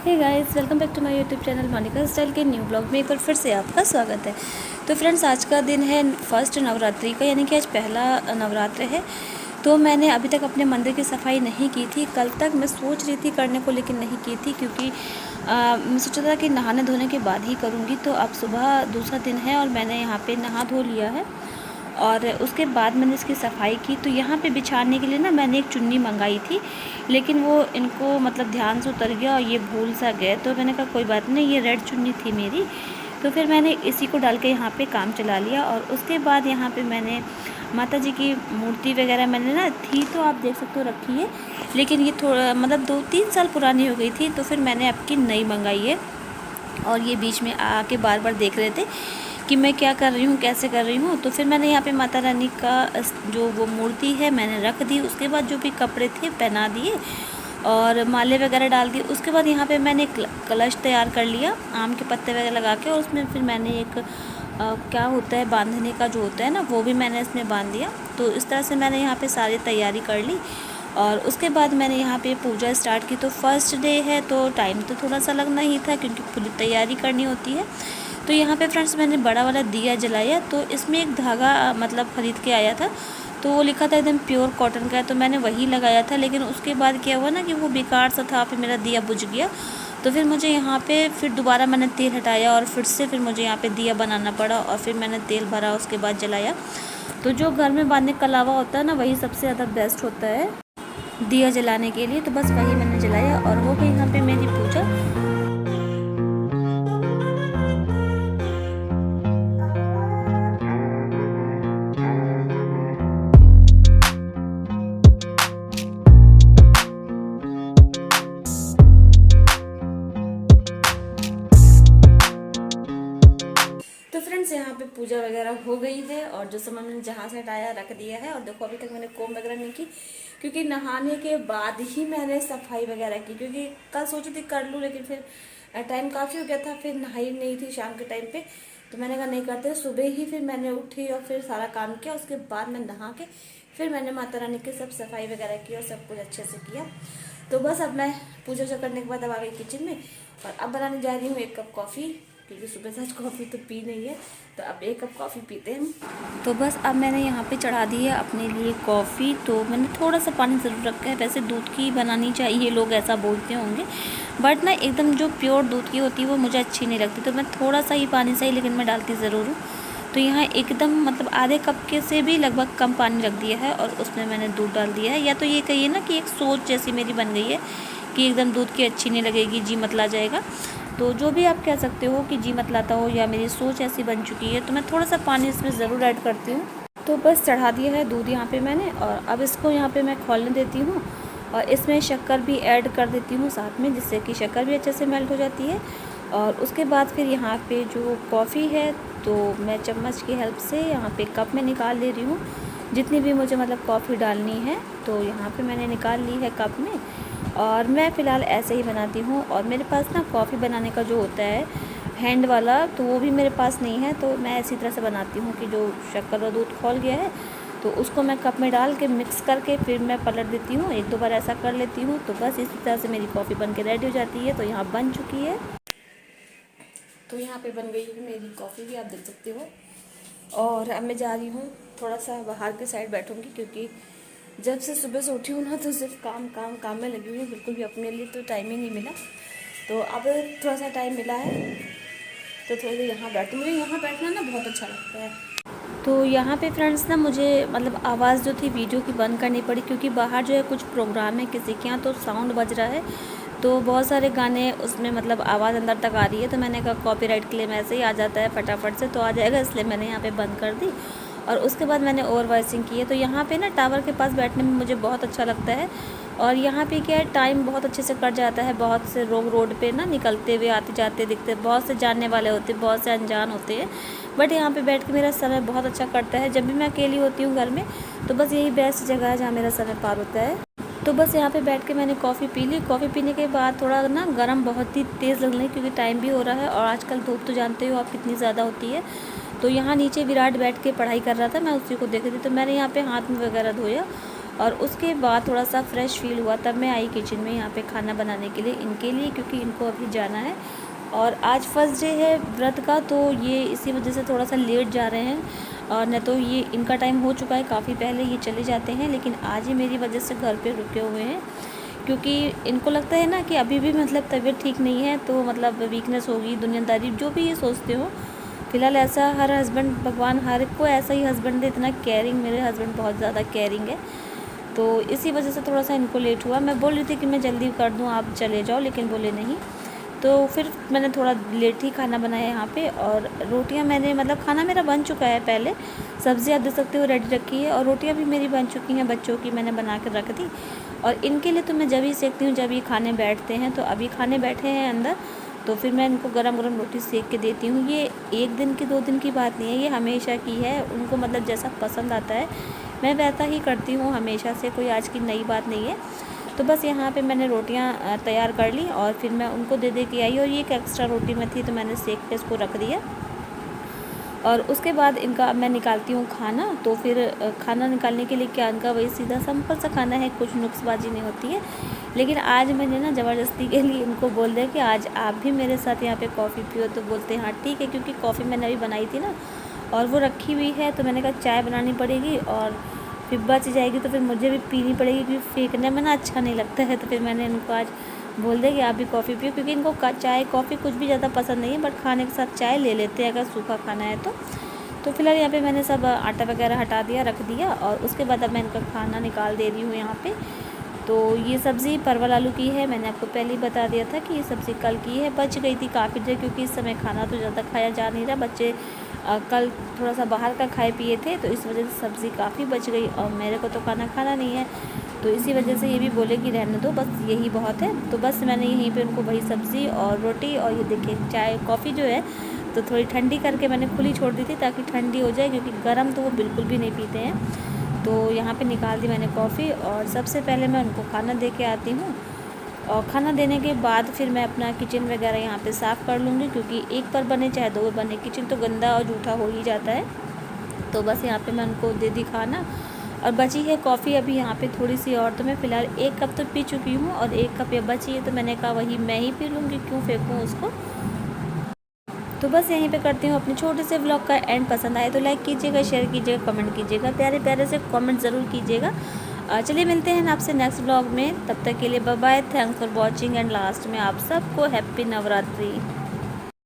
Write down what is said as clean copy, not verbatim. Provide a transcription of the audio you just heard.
Hey guys, welcome back to my YouTube channel Monika style के new blog में एक बार फिर से आपका स्वागत है। तो फ्रेंड्स, आज का दिन है फर्स्ट नवरात्रि का, यानी कि आज पहला नवरात्र है। तो मैंने अभी तक अपने मंदिर की सफाई नहीं की थी। कल तक मैं सोच रही थी करने को, लेकिन नहीं की थी क्योंकि मैं सोचा था कि नहाने धोने के बाद ही करूँगी। तो अब सुबह दूसरा दिन है और मैंने यहाँ पर नहा धो लिया है और उसके बाद मैंने इसकी सफाई की। तो यहाँ पे बिछाने के लिए ना मैंने एक चुन्नी मंगाई थी, लेकिन वो इनको मतलब ध्यान से उतर गया और ये भूल सा गए। तो मैंने कहा कोई बात नहीं, ये रेड चुन्नी थी मेरी। तो फिर मैंने इसी को डाल के यहाँ पे काम चला लिया। और उसके बाद यहाँ पे मैंने माता जी की मूर्ति वगैरह मैंने ना थी, तो आप देख सकते हो रखी है, लेकिन ये थोड़ा मतलब 2-3 साल पुरानी हो गई थी। तो फिर मैंने आपकी नई मंगाई है और ये बीच में आके बार बार देख रहे थे कि मैं क्या कर रही हूँ, कैसे कर रही हूँ। तो फिर मैंने यहाँ पे माता रानी का जो वो मूर्ति है मैंने रख दी। उसके बाद जो भी कपड़े थे पहना दिए और माले वगैरह डाल दिए। उसके बाद यहाँ पे मैंने कलश तैयार कर लिया आम के पत्ते वगैरह लगा के, और उसमें फिर मैंने एक क्या होता है बांधने का जो होता है ना, वो भी मैंने इसमें बांध दिया। तो इस तरह से मैंने यहाँ पे सारी तैयारी कर ली और उसके बाद मैंने यहाँ पे पूजा स्टार्ट की। तो फर्स्ट डे है तो टाइम तो थोड़ा सा लगना ही था क्योंकि पूरी तैयारी करनी होती है। तो यहाँ पे फ्रेंड्स मैंने बड़ा वाला दिया जलाया। तो इसमें एक धागा मतलब ख़रीद के आया था, तो वो लिखा था एकदम प्योर कॉटन का है, तो मैंने वही लगाया था। लेकिन उसके बाद क्या हुआ ना कि वो बेकार सा था, फिर मेरा दिया बुझ गया। तो फिर मुझे यहाँ पे फिर दोबारा मैंने तेल हटाया और फिर मुझे यहाँ पे दिया बनाना पड़ा और फिर मैंने तेल भरा, उसके बाद जलाया। तो जो घर में बांधने का लावा होता है ना, वही सबसे ज़्यादा बेस्ट होता है दिया जलाने के लिए। तो बस वही मैंने जलाया और हो गई यहाँ पे मेरी पूजा। तो फ्रेंड्स, यहाँ पे पूजा वगैरह हो गई है और जो सामान मैंने जहाँ से हटाया रख दिया है। और देखो अभी तक मैंने कोम वगैरह नहीं की क्योंकि नहाने के बाद ही मैंने सफाई वगैरह की, क्योंकि कल सोची थी कर लूँ लेकिन फिर टाइम काफ़ी हो गया था, फिर नहाई नहीं थी शाम के टाइम पे। तो मैंने कहा नहीं करते, सुबह ही फिर मैंने उठी और फिर सारा काम किया। उसके बाद मैं नहा के फिर मैंने माता रानी की सब सफाई वगैरह की और सब कुछ अच्छे से किया। तो बस अब मैं पूजा वूजा करने के बाद अब आ गई किचन में और अब बनाने जा रही हूँ 1 कप कॉफ़ी, क्योंकि सुबह से आज कॉफ़ी तो पी नहीं है। तो अब 1 कप कॉफ़ी पीते हैं। तो बस अब मैंने यहाँ पे चढ़ा दी है अपने लिए कॉफ़ी। तो मैंने थोड़ा सा पानी ज़रूर रखा है, वैसे दूध की बनानी चाहिए, लोग ऐसा बोलते होंगे, बट ना एकदम जो प्योर दूध की होती है वो मुझे अच्छी नहीं लगती। तो मैं थोड़ा सा ही पानी सही, लेकिन मैं डालती ज़रूर हूँ। तो यहाँ एकदम मतलब आधे कप के से भी लगभग कम पानी रख दिया है और उसमें मैंने दूध डाल दिया है। या तो ये कहिए ना कि एक सोच जैसी मेरी बन गई है कि एकदम दूध की अच्छी नहीं लगेगी, जी मतला जाएगा। तो जो भी आप कह सकते हो कि जी मतलाता हो, या मेरी सोच ऐसी बन चुकी है, तो मैं थोड़ा सा पानी इसमें ज़रूर ऐड करती हूँ। तो बस चढ़ा दिया है दूध यहाँ पे मैंने और अब इसको यहाँ पे मैं खोलने देती हूँ और इसमें शक्कर भी ऐड कर देती हूँ साथ में, जिससे कि शक्कर भी अच्छे से मेल्ट हो जाती है। और उसके बाद फिर यहाँ पे जो कॉफ़ी है तो मैं चम्मच की हेल्प से यहाँ पे कप में निकाल ले रही हूँ, जितनी भी मुझे मतलब कॉफ़ी डालनी है। तो यहाँ पे मैंने निकाल ली है कप में और मैं फ़िलहाल ऐसे ही बनाती हूँ। और मेरे पास ना कॉफ़ी बनाने का जो होता है हैंड वाला, तो वो भी मेरे पास नहीं है। तो मैं इसी तरह से बनाती हूँ कि जो शक्कर और दूध खौल गया है तो उसको मैं कप में डाल के मिक्स करके फिर मैं पलट देती हूँ, 1-2 बार ऐसा कर लेती हूँ। तो बस इसी तरह से मेरी कॉफ़ी बन के रेडी हो जाती है। तो यहाँ बन चुकी है। तो यहाँ पे बन गई है मेरी कॉफ़ी भी, आप देख सकते हो। और अब मैं जा रही हूँ थोड़ा सा बाहर के साइड बैठूँगी, क्योंकि जब से सुबह से उठी हूँ ना तो सिर्फ काम काम काम में लगी हुई हूँ, बिल्कुल भी अपने लिए तो टाइम ही नहीं मिला। तो अब थोड़ा सा टाइम मिला है तो थोड़ी देर यहाँ बैठती हूँ। मुझे यहाँ बैठना ना बहुत अच्छा लगता है। तो यहाँ पे फ्रेंड्स ना मुझे मतलब आवाज़ जो थी वीडियो की बंद करनी पड़ी, क्योंकि बाहर जो है कुछ प्रोग्राम है किसी के यहाँ, तो साउंड बज रहा है, तो बहुत सारे गाने उसमें मतलब आवाज़ अंदर तक आ रही है। तो मैंने कहा कॉपीराइट क्लेम ऐसे ही आ जाता है फटाफट से, तो आ जाएगा, इसलिए मैंने यहाँ पे बंद कर दी। और उसके बाद मैंने ओवर वॉइसिंग की है। तो यहाँ पे ना टावर के पास बैठने में मुझे बहुत अच्छा लगता है। और यहाँ पे क्या है, टाइम बहुत अच्छे से कट जाता है। बहुत से लोग रोड पे ना निकलते हुए आते जाते दिखते, बहुत से जानने वाले होते, बहुत से अनजान होते हैं, बट यहाँ पे बैठ के मेरा समय बहुत अच्छा कटता है। जब भी मैं अकेली होती हूँ घर में, तो बस यही बेस्ट जगह है जहाँ मेरा समय पार होता है। तो बस यहाँ पे बैठ के मैंने कॉफ़ी पी ली। कॉफ़ी पीने के बाद थोड़ा ना गर्म बहुत ही तेज़ लगने, क्योंकि टाइम भी हो रहा है और आजकल धूप तो जानते हो आप कितनी ज़्यादा होती है। तो यहाँ नीचे विराट बैठ के पढ़ाई कर रहा था, मैं उसी को देख रही थी। तो मैंने यहाँ पे हाथ मुँह वगैरह धोया और उसके बाद थोड़ा सा फ्रेश फील हुआ, तब मैं आई किचन में यहाँ पे खाना बनाने के लिए इनके लिए, क्योंकि इनको अभी जाना है। और आज फर्स्ट डे है व्रत का, तो ये इसी वजह से थोड़ा सा लेट जा रहे हैं, और न तो ये इनका टाइम हो चुका है काफ़ी पहले, ये चले जाते हैं। लेकिन आज ही मेरी वजह से घर पे रुके हुए हैं, क्योंकि इनको लगता है ना कि अभी भी मतलब तबीयत ठीक नहीं है, तो मतलब वीकनेस होगी, दुनियादारी जो भी ये सोचते हो। फ़िलहाल ऐसा हर हस्बैंड, भगवान हर को ऐसा ही हस्बैंड दे, इतना केयरिंग। मेरे हस्बैंड बहुत ज़्यादा केयरिंग है, तो इसी वजह से थोड़ा सा इनको लेट हुआ। मैं बोल रही थी कि मैं जल्दी कर दूँ, आप चले जाओ, लेकिन बोले नहीं। तो फिर मैंने थोड़ा लेट ही खाना बनाया यहाँ पे। और रोटियाँ मैंने, मतलब खाना मेरा बन चुका है पहले, सब्ज़ी आप देख सकते हो रेडी रखी है, और रोटियाँ भी मेरी बन चुकी हैं, बच्चों की मैंने बना कर रख दी। और इनके लिए तो मैं जब ही सेकती हूँ जब ये खाने बैठते हैं, तो अभी खाने बैठे हैं अंदर, तो फिर मैं इनको गरम गरम रोटी सेक के देती हूँ। ये 1 दिन की 2 दिन की बात नहीं है, ये हमेशा की है। उनको मतलब जैसा पसंद आता है मैं वैसा ही करती हूँ हमेशा से, कोई आज की नई बात नहीं है। तो बस यहाँ पे मैंने रोटियाँ तैयार कर ली, और फिर मैं उनको दे के आई। और ये एक एक्स्ट्रा रोटी में थी, तो मैंने सेक के इसको रख दिया। और उसके बाद इनका मैं निकालती हूँ खाना। तो फिर खाना निकालने के लिए क्या, इनका वही सीधा सिंपल सा खाना है, कुछ नुक्सबाजी नहीं होती है। लेकिन आज मैंने ना ज़बरदस्ती के लिए इनको बोल दिया कि आज आप भी मेरे साथ यहाँ पे कॉफ़ी पियो। तो बोलते हैं हाँ ठीक है, क्योंकि कॉफ़ी मैंने अभी बनाई थी ना, और वो रखी हुई है, तो मैंने कहा चाय बनानी पड़ेगी, और फिर बच जाएगी तो फिर मुझे भी पीनी पड़ेगी, क्योंकि फेंकने में ना अच्छा नहीं लगता है। तो फिर मैंने इनको आज बोल दिया कि आप भी कॉफ़ी पियो, क्योंकि इनको चाय कॉफ़ी कुछ भी ज़्यादा पसंद नहीं है, बट खाने के साथ चाय ले लेते हैं अगर सूखा खाना है तो फिलहाल यहाँ पे मैंने सब आटा वगैरह हटा दिया, रख दिया। और उसके बाद अब मैं इनका खाना निकाल दे रही हूँ यहाँ पे। तो ये सब्ज़ी परवल आलू की है, मैंने आपको पहले ही बता दिया था कि ये सब्ज़ी कल की है, बच गई थी काफ़ी देर, क्योंकि इस समय खाना तो ज़्यादा खाया जा नहीं रहा। बच्चे कल थोड़ा सा बाहर का खाए पिए थे, तो इस वजह से सब्ज़ी काफ़ी बच गई, और मेरे को तो खाना नहीं है, तो इसी वजह से ये भी बोले कि रहने दो, बस यही बहुत है। तो बस मैंने यहीं पे उनको वही सब्ज़ी और रोटी, और ये देखिए चाय कॉफ़ी जो है तो थोड़ी ठंडी करके मैंने खुली छोड़ दी थी, ताकि ठंडी हो जाए, क्योंकि गर्म तो वो बिल्कुल भी नहीं पीते हैं। तो यहाँ पे निकाल दी मैंने कॉफ़ी, और सबसे पहले मैं उनको खाना दे के आती हूँ। और खाना देने के बाद फिर मैं अपना किचन वगैरह यहाँ पे साफ़ कर लूँगी, क्योंकि एक पर बने चाहे 2 बने, किचन तो गंदा और जूठा हो ही जाता है। तो बस यहाँ पे मैं उनको दे दी खाना, और बची है कॉफ़ी अभी यहाँ पे थोड़ी सी और। तो मैं फ़िलहाल 1 कप तो पी चुकी हूँ, और 1 कप ये बची है, तो मैंने कहा वही मैं ही पी लूँगी, क्यों फेंकूँ उसको। तो बस यहीं पे करती हूँ अपने छोटे से व्लॉग का एंड। पसंद आए तो लाइक कीजिएगा, शेयर कीजिएगा, कमेंट कीजिएगा, प्यारे प्यारे से कमेंट ज़रूर कीजिएगा। चलिए मिलते हैं आपसे नेक्स्ट व्लॉग में, तब तक के लिए bye bye, thanks for watching, and last में आप सबको हैप्पी नवरात्रि।